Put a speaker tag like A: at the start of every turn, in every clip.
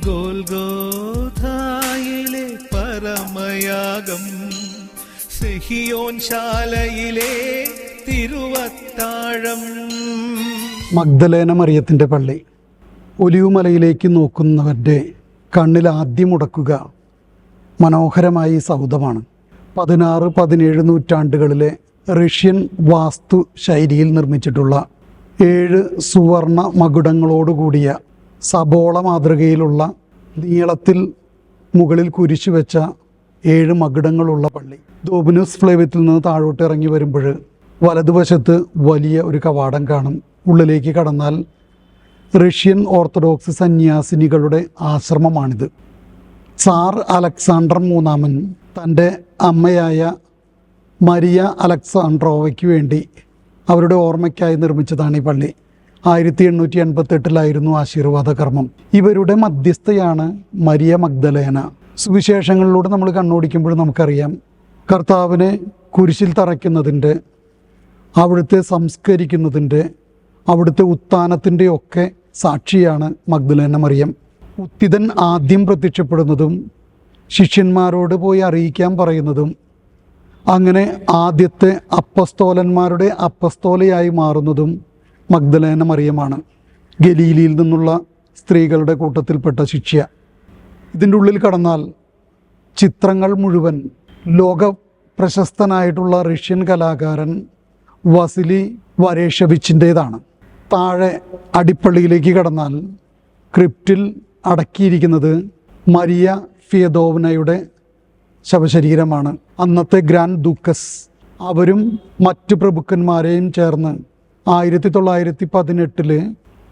A: ഗോൽഗോഥായിലെ പരമയാഗം, സിഹിയോൻ ശാലയിലെ തിരുവത്താഴം.
B: Magdalene മറിയത്തിൻ്റെ പള്ളി. ഒലിവുമലയിലേക്ക് നോക്കുന്നവൻ്റെ കണ്ണിൽ ആദ്യം ഉടക്കുക മനോഹരമായ ഈ സൗധമാണ്. 16-17 നൂറ്റാണ്ടുകളിലെ റഷ്യൻ വാസ്തു ശൈലിയിൽ നിർമ്മിച്ചിട്ടുള്ള 7 സുവർണ മകുടങ്ങളോടുകൂടിയ സബോള മാതൃകയിലുള്ള നീളത്തിൽ മുകളിൽ കുരിശു വെച്ച 7 മകുടങ്ങളുള്ള പള്ളി. ദോബിനുസ് ഫ്ലേവത്തിൽ നിന്ന് താഴോട്ട് ഇറങ്ങി വരുമ്പോൾ വലതുവശത്ത് വലിയ ഒരു കവാടം കാണും. ഉള്ളിലേക്ക് കടന്നാൽ റഷ്യൻ ഓർത്തഡോക്സ് സന്യാസിനികളുടെ ആശ്രമമാണിത്. സാർ അലക്സാണ്ടർ മൂന്നാമൻ തൻ്റെ അമ്മയായ മരിയ അലക്സാണ്ട്രോവയ്ക്ക് വേണ്ടി അവരുടെ ഓർമ്മയ്ക്കായി നിർമ്മിച്ചതാണ് ഈ പള്ളി. 1888 ആശീർവാദ കർമ്മം. ഇവരുടെ മധ്യസ്ഥയാണ് മരിയ മഗ്ദലേന. സുവിശേഷങ്ങളിലൂടെ നമ്മൾ കണ്ണോടിക്കുമ്പോൾ നമുക്കറിയാം, കർത്താവിനെ കുരിശിൽ തറയ്ക്കുന്നതിൻ്റെ, അവിടുത്തെ സംസ്കരിക്കുന്നതിൻ്റെ, അവിടുത്തെ ഉത്ഥാനത്തിൻ്റെ ഒക്കെ സാക്ഷിയാണ് മഗ്ദലേന മറിയം. ഉത്തിതൻ ആദ്യം പ്രത്യക്ഷപ്പെടുന്നതും ശിഷ്യന്മാരോട് പോയി അറിയിക്കാൻ പറയുന്നതും അങ്ങനെ ആദ്യത്തെ അപ്പസ്തോലന്മാരുടെ അപ്പസ്തോലയായി മാറുന്നതും മഗ്ദലേന മറിയമാണ്. ഗലീലിയിൽ നിന്നുള്ള സ്ത്രീകളുടെ കൂട്ടത്തിൽപ്പെട്ട ശിഷ്യ. ഇതിൻ്റെ ഉള്ളിൽ കടന്നാൽ ചിത്രങ്ങൾ മുഴുവൻ ലോക പ്രശസ്തനായിട്ടുള്ള റഷ്യൻ കലാകാരൻ വസിലി വരേഷവിച്ചിൻ്റേതാണ്. താഴെ അടിപ്പള്ളിയിലേക്ക് കടന്നാൽ ക്രിപ്റ്റിൽ അടക്കിയിരിക്കുന്നത് മരിയ ഫിയദോവ്നയുടെ ശവശരീരമാണ്. അന്നത്തെ ഗ്രാൻഡ് ദൂക്കസ്. അവരും മറ്റു പ്രഭുക്കന്മാരെയും ചേർന്ന് 1918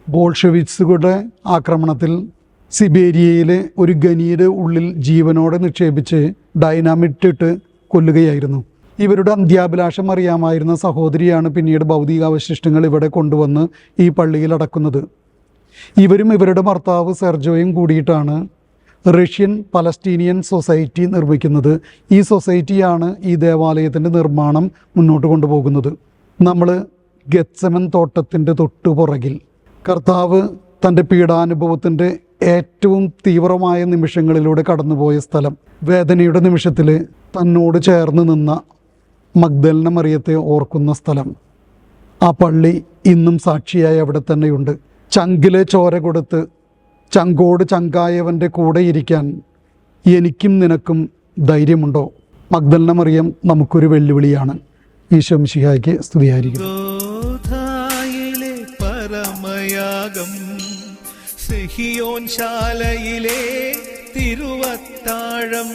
B: ബോൾഷെവിക്സുകളുടെ ആക്രമണത്തിൽ സിബേരിയയിലെ ഒരു ഖനിയുടെ ഉള്ളിൽ ജീവനോടെ നിക്ഷേപിച്ച് ഡൈനാമിറ്റ് ഇട്ട് കൊല്ലുകയായിരുന്നു. ഇവരുടെ അന്ത്യാഭിലാഷം അറിയാമായിരുന്ന സഹോദരിയാണ് പിന്നീട് ഭൗതികാവശിഷ്ടങ്ങൾ ഇവിടെ കൊണ്ടുവന്ന് ഈ പള്ളിയിൽ അടക്കുന്നത്. ഇവരും ഇവരുടെ ഭർത്താവ് സെർജോയും കൂടിയിട്ടാണ് റഷ്യൻ പലസ്തീനിയൻ സൊസൈറ്റി നിർമ്മിക്കുന്നത്. ഈ സൊസൈറ്റിയാണ് ഈ ദേവാലയത്തിൻ്റെ നിർമ്മാണം മുന്നോട്ട് കൊണ്ടുപോകുന്നത്. നമ്മൾ ഗെത്സമൻ തോട്ടത്തിൻ്റെ തൊട്ടുപുറകിൽ കർത്താവ് തൻ്റെ പീഡാനുഭവത്തിൻ്റെ ഏറ്റവും തീവ്രമായ നിമിഷങ്ങളിലൂടെ കടന്നുപോയ സ്ഥലം, വേദനയുടെ നിമിഷത്തിൽ തന്നോട് ചേർന്ന് നിന്ന മഗ്ദലേന മറിയത്തെ ഓർക്കുന്ന സ്ഥലം, ആ പള്ളി ഇന്നും സാക്ഷിയായി അവിടെ തന്നെയുണ്ട്. ചങ്കിലെ ചോര കൊടുത്ത് ചങ്കോട് ചങ്കായവൻ്റെ കൂടെ ഇരിക്കാൻ എനിക്കും നിനക്കും ധൈര്യമുണ്ടോ? മഗ്ദലേന മറിയം നമുക്കൊരു വെല്ലുവിളിയാണ്. ഈശോ മിശിഹായ്ക്ക് സ്തുതിയായിരിക്കും.
A: പരമയാഗം, സിഹിയോൻ ശാലയിലെ തിരുവത്താഴം.